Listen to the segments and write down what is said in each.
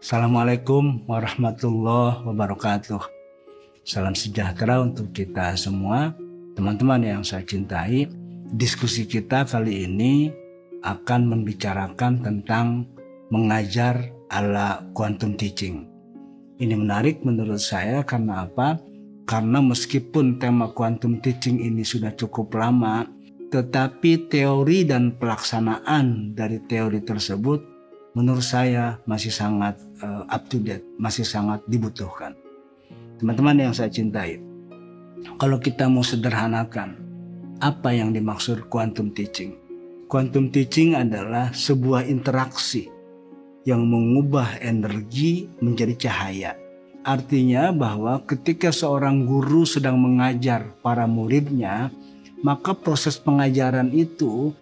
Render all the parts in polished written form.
Assalamualaikum warahmatullahi wabarakatuh. Salam sejahtera untuk kita semua, teman-teman yang saya cintai. Diskusi kita kali ini akan membicarakan tentang mengajar ala quantum teaching. Ini menarik menurut saya karena apa? Karena meskipun tema quantum teaching ini sudah cukup lama, tetapi teori dan pelaksanaan dari teori tersebut menurut saya masih sangat up to date, masih sangat dibutuhkan. Teman-teman yang saya cintai, kalau kita mau sederhanakan, apa yang dimaksud quantum teaching? Quantum teaching adalah sebuah interaksi yang mengubah energi menjadi cahaya. Artinya bahwa ketika seorang guru sedang mengajar para muridnya, maka proses pengajaran itu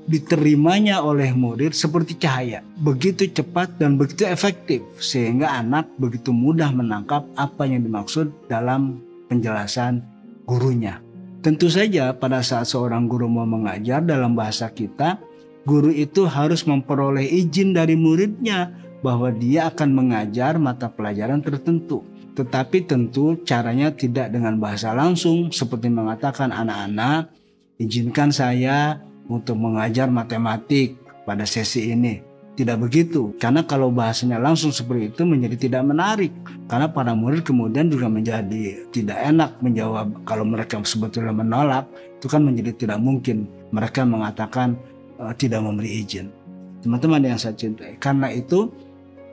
diterimanya oleh murid seperti cahaya, begitu cepat dan begitu efektif sehingga anak begitu mudah menangkap apa yang dimaksud dalam penjelasan gurunya. Tentu saja pada saat seorang guru mau mengajar, dalam bahasa kita, guru itu harus memperoleh izin dari muridnya bahwa dia akan mengajar mata pelajaran tertentu. Tetapi tentu caranya tidak dengan bahasa langsung seperti mengatakan, anak-anak, izinkan saya untuk mengajar matematik pada sesi ini. Tidak begitu, karena kalau bahasanya langsung seperti itu menjadi tidak menarik, karena para murid kemudian juga menjadi tidak enak menjawab. Kalau mereka sebetulnya menolak, itu kan menjadi tidak mungkin mereka mengatakan tidak memberi izin. Teman-teman yang saya cintai, karena itu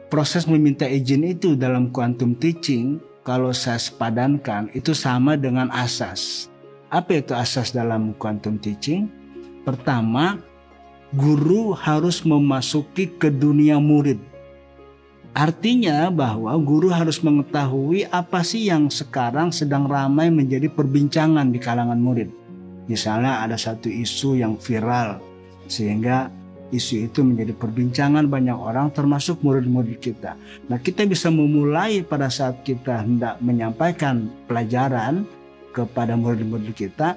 proses meminta izin itu dalam quantum teaching, kalau saya sepadankan, itu sama dengan asas. Apa itu asas dalam quantum teaching? Pertama, guru harus memasuki ke dunia murid. Artinya bahwa guru harus mengetahui apa sih yang sekarang sedang ramai menjadi perbincangan di kalangan murid. Misalnya ada satu isu yang viral, sehingga isu itu menjadi perbincangan banyak orang termasuk murid-murid kita. Nah, kita bisa memulai pada saat kita hendak menyampaikan pelajaran kepada murid-murid kita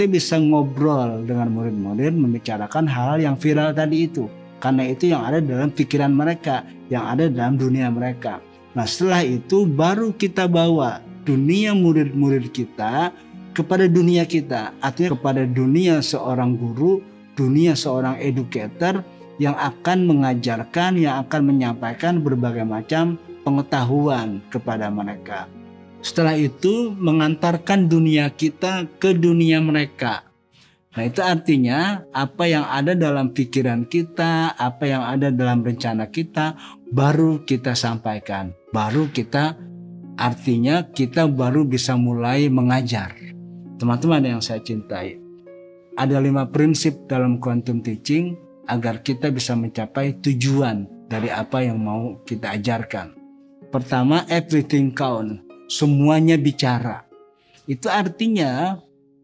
bisa ngobrol dengan murid-murid membicarakan hal yang viral tadi itu. Karena itu yang ada dalam pikiran mereka, yang ada dalam dunia mereka. Nah, setelah itu baru kita bawa dunia murid-murid kita kepada dunia kita. Artinya kepada dunia seorang guru, dunia seorang educator yang akan mengajarkan, yang akan menyampaikan berbagai macam pengetahuan kepada mereka. Setelah itu mengantarkan dunia kita ke dunia mereka. Nah, itu artinya apa yang ada dalam pikiran kita, apa yang ada dalam rencana kita, baru kita sampaikan. Artinya kita baru bisa mulai mengajar. Teman-teman yang saya cintai, ada 5 prinsip dalam quantum teaching agar kita bisa mencapai tujuan dari apa yang mau kita ajarkan. Pertama, everything count. Semuanya bicara. Itu artinya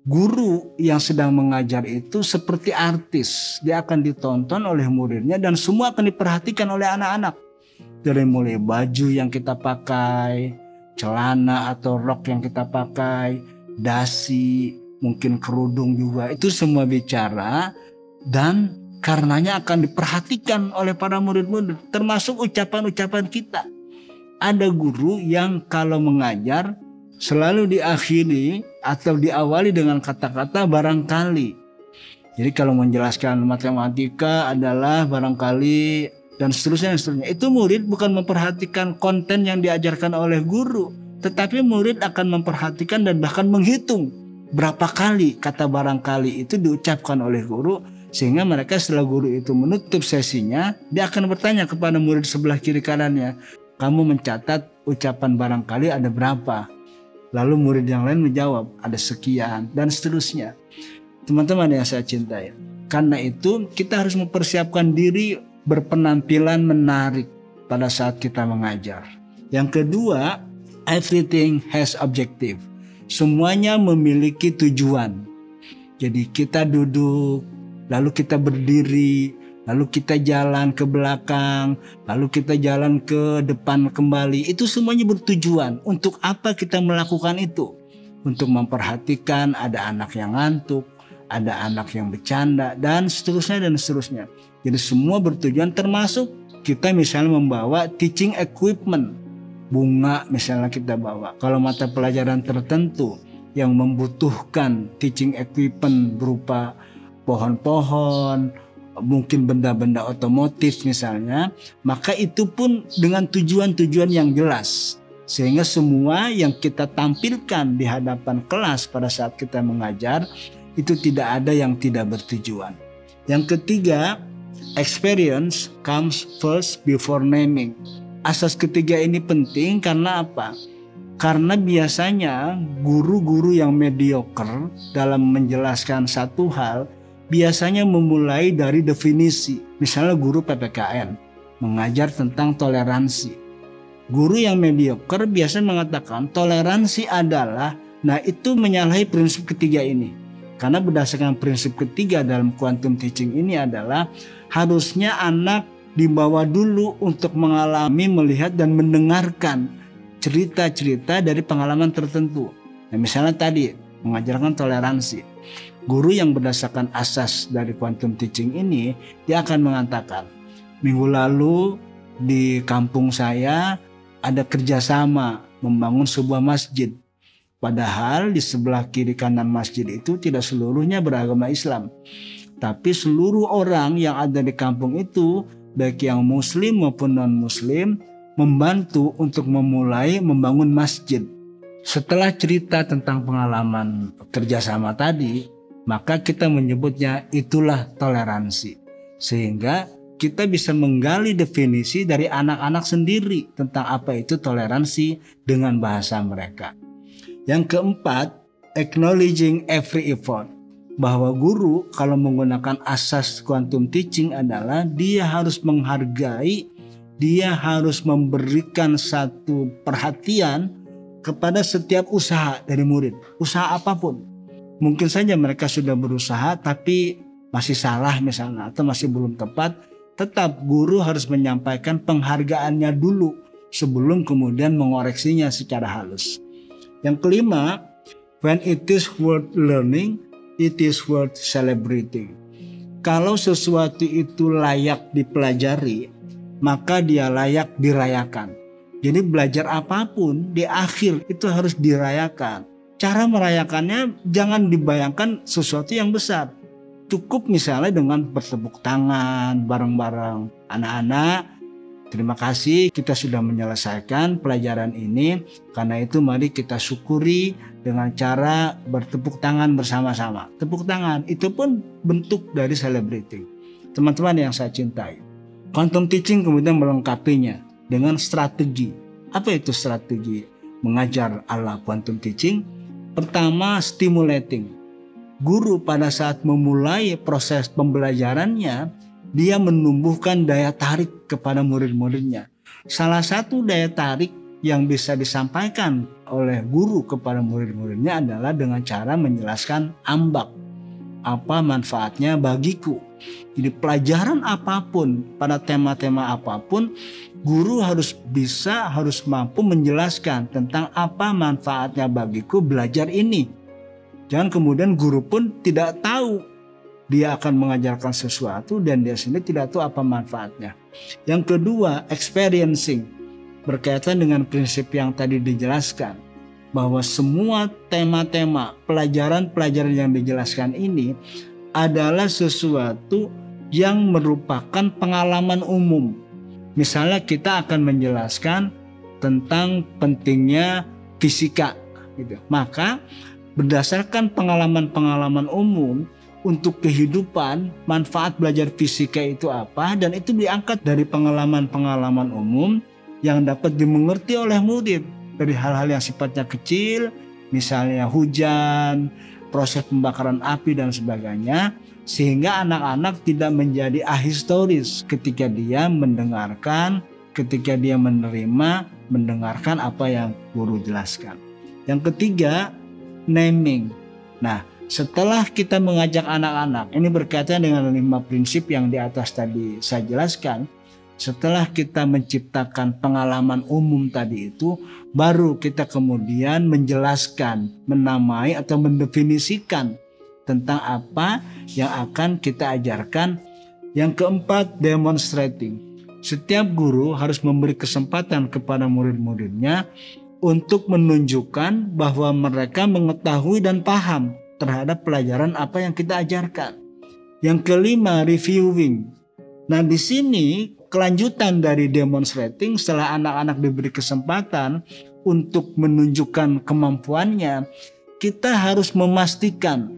guru yang sedang mengajar itu seperti artis. Dia akan ditonton oleh muridnya dan semua akan diperhatikan oleh anak-anak. Dari mulai baju yang kita pakai, celana atau rok yang kita pakai, dasi, mungkin kerudung juga. Itu semua bicara dan karenanya akan diperhatikan oleh para murid-murid. Termasuk ucapan-ucapan kita. Ada guru yang kalau mengajar selalu diakhiri atau diawali dengan kata-kata barangkali. Jadi kalau menjelaskan matematika adalah barangkali dan seterusnya. Itu murid bukan memperhatikan konten yang diajarkan oleh guru, tetapi murid akan memperhatikan dan bahkan menghitung berapa kali kata barangkali itu diucapkan oleh guru. Sehingga mereka setelah guru itu menutup sesinya, dia akan bertanya kepada murid sebelah kiri kanannya, kamu mencatat ucapan barangkali ada berapa? Lalu murid yang lain menjawab ada sekian dan seterusnya. Teman-teman yang saya cintai, karena itu kita harus mempersiapkan diri berpenampilan menarik pada saat kita mengajar. Yang kedua, everything has objective. Semuanya memiliki tujuan. Jadi kita duduk, lalu kita berdiri, lalu kita jalan ke belakang, lalu kita jalan ke depan kembali. Itu semuanya bertujuan. Untuk apa kita melakukan itu? Untuk memperhatikan ada anak yang ngantuk, ada anak yang bercanda, dan seterusnya dan seterusnya. Jadi semua bertujuan termasuk kita misalnya membawa teaching equipment, bunga misalnya kita bawa. Kalau mata pelajaran tertentu yang membutuhkan teaching equipment berupa pohon-pohon, mungkin benda-benda otomotif misalnya, maka itu pun dengan tujuan-tujuan yang jelas. Sehingga semua yang kita tampilkan di hadapan kelas pada saat kita mengajar, itu tidak ada yang tidak bertujuan. Yang ketiga, experience comes first before naming. Asas ketiga ini penting karena apa? Karena biasanya guru-guru yang mediocre dalam menjelaskan satu hal biasanya memulai dari definisi. Misalnya guru PPKN mengajar tentang toleransi. Guru yang mediocre biasanya mengatakan toleransi adalah, nah itu menyalahi prinsip ketiga ini. Karena berdasarkan prinsip ketiga dalam quantum teaching ini adalah harusnya anak dibawa dulu untuk mengalami, melihat dan mendengarkan cerita-cerita dari pengalaman tertentu. Nah misalnya tadi mengajarkan toleransi. Guru yang berdasarkan asas dari quantum teaching ini, dia akan mengatakan, minggu lalu di kampung saya ada kerjasama membangun sebuah masjid. Padahal di sebelah kiri kanan masjid itu tidak seluruhnya beragama Islam. Tapi seluruh orang yang ada di kampung itu, baik yang muslim maupun non-muslim, membantu untuk memulai membangun masjid. Setelah cerita tentang pengalaman kerjasama tadi, maka kita menyebutnya itulah toleransi. Sehingga kita bisa menggali definisi dari anak-anak sendiri tentang apa itu toleransi dengan bahasa mereka. Yang keempat, acknowledging every effort. Bahwa guru kalau menggunakan asas quantum teaching adalah dia harus menghargai, dia harus memberikan satu perhatian kepada setiap usaha dari murid. Usaha apapun. Mungkin saja mereka sudah berusaha tapi masih salah misalnya atau masih belum tepat. Tetap guru harus menyampaikan penghargaannya dulu sebelum kemudian mengoreksinya secara halus. Yang kelima, when it is worth learning, it is worth celebrating. Kalau sesuatu itu layak dipelajari, maka dia layak dirayakan. Jadi belajar apapun di akhir itu harus dirayakan. Cara merayakannya jangan dibayangkan sesuatu yang besar. Cukup misalnya dengan bertepuk tangan bareng-bareng. Anak-anak, terima kasih kita sudah menyelesaikan pelajaran ini. Karena itu mari kita syukuri dengan cara bertepuk tangan bersama-sama. Tepuk tangan itu pun bentuk dari celebrating. Teman-teman yang saya cintai, quantum teaching kemudian melengkapinya dengan strategi. Apa itu strategi mengajar ala quantum teaching? Pertama, stimulating. Guru pada saat memulai proses pembelajarannya, dia menumbuhkan daya tarik kepada murid-muridnya. Salah satu daya tarik yang bisa disampaikan oleh guru kepada murid-muridnya adalah dengan cara menjelaskan ambak. Apa manfaatnya bagiku? Jadi pelajaran apapun, pada tema-tema apapun, guru harus mampu menjelaskan tentang apa manfaatnya bagiku belajar ini. Jangan kemudian guru pun tidak tahu dia akan mengajarkan sesuatu dan dia sendiri tidak tahu apa manfaatnya. Yang kedua, experiencing. Berkaitan dengan prinsip yang tadi dijelaskan. Bahwa semua tema-tema pelajaran-pelajaran yang dijelaskan ini adalah sesuatu yang merupakan pengalaman umum. Misalnya kita akan menjelaskan tentang pentingnya fisika. Gitu. Maka berdasarkan pengalaman-pengalaman umum untuk kehidupan, manfaat belajar fisika itu apa, dan itu diangkat dari pengalaman-pengalaman umum yang dapat dimengerti oleh murid dari hal-hal yang sifatnya kecil, misalnya hujan, proses pembakaran api dan sebagainya, sehingga anak-anak tidak menjadi ahistoris ketika dia mendengarkan, ketika dia mendengarkan apa yang guru jelaskan. Yang ketiga, naming. Nah, setelah kita mengajak anak-anak, ini berkaitan dengan 5 prinsip yang di atas tadi saya jelaskan. Setelah kita menciptakan pengalaman umum tadi itu, baru kita kemudian menjelaskan, menamai atau mendefinisikan tentang apa yang akan kita ajarkan. Yang keempat, demonstrating. Setiap guru harus memberi kesempatan kepada murid-muridnya untuk menunjukkan bahwa mereka mengetahui dan paham terhadap pelajaran apa yang kita ajarkan. Yang kelima, reviewing. Nah, di sini kelanjutan dari demonstrating, setelah anak-anak diberi kesempatan untuk menunjukkan kemampuannya, kita harus memastikan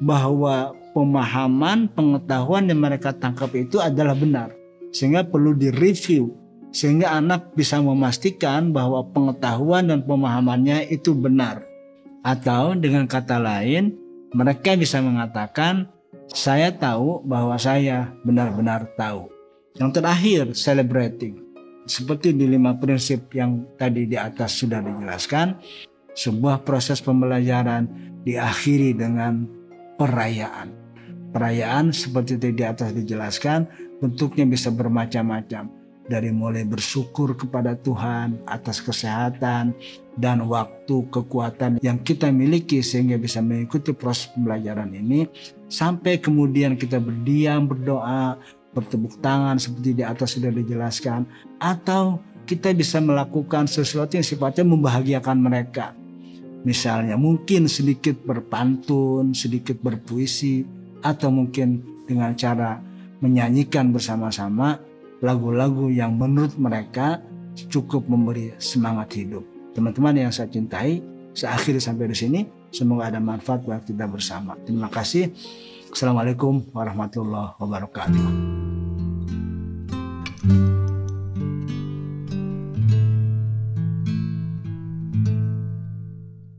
bahwa pemahaman, pengetahuan yang mereka tangkap itu adalah benar. Sehingga perlu direview, sehingga anak bisa memastikan bahwa pengetahuan dan pemahamannya itu benar. Atau dengan kata lain, mereka bisa mengatakan, saya tahu bahwa saya benar-benar tahu. Yang terakhir, celebrating. Seperti di 5 prinsip yang tadi di atas sudah dijelaskan, sebuah proses pembelajaran diakhiri dengan perayaan. Perayaan seperti di atas dijelaskan, bentuknya bisa bermacam-macam. Dari mulai bersyukur kepada Tuhan atas kesehatan dan waktu, kekuatan yang kita miliki sehingga bisa mengikuti proses pembelajaran ini, sampai kemudian kita berdiam, berdoa, bertepuk tangan seperti di atas sudah dijelaskan, atau kita bisa melakukan sesuatu yang sifatnya membahagiakan mereka. Misalnya mungkin sedikit berpantun, sedikit berpuisi, atau mungkin dengan cara menyanyikan bersama-sama lagu-lagu yang menurut mereka cukup memberi semangat hidup. Teman-teman yang saya cintai, saya akhiri sampai di sini. Semoga ada manfaat buat kita bersama. Terima kasih. Assalamualaikum warahmatullahi wabarakatuh.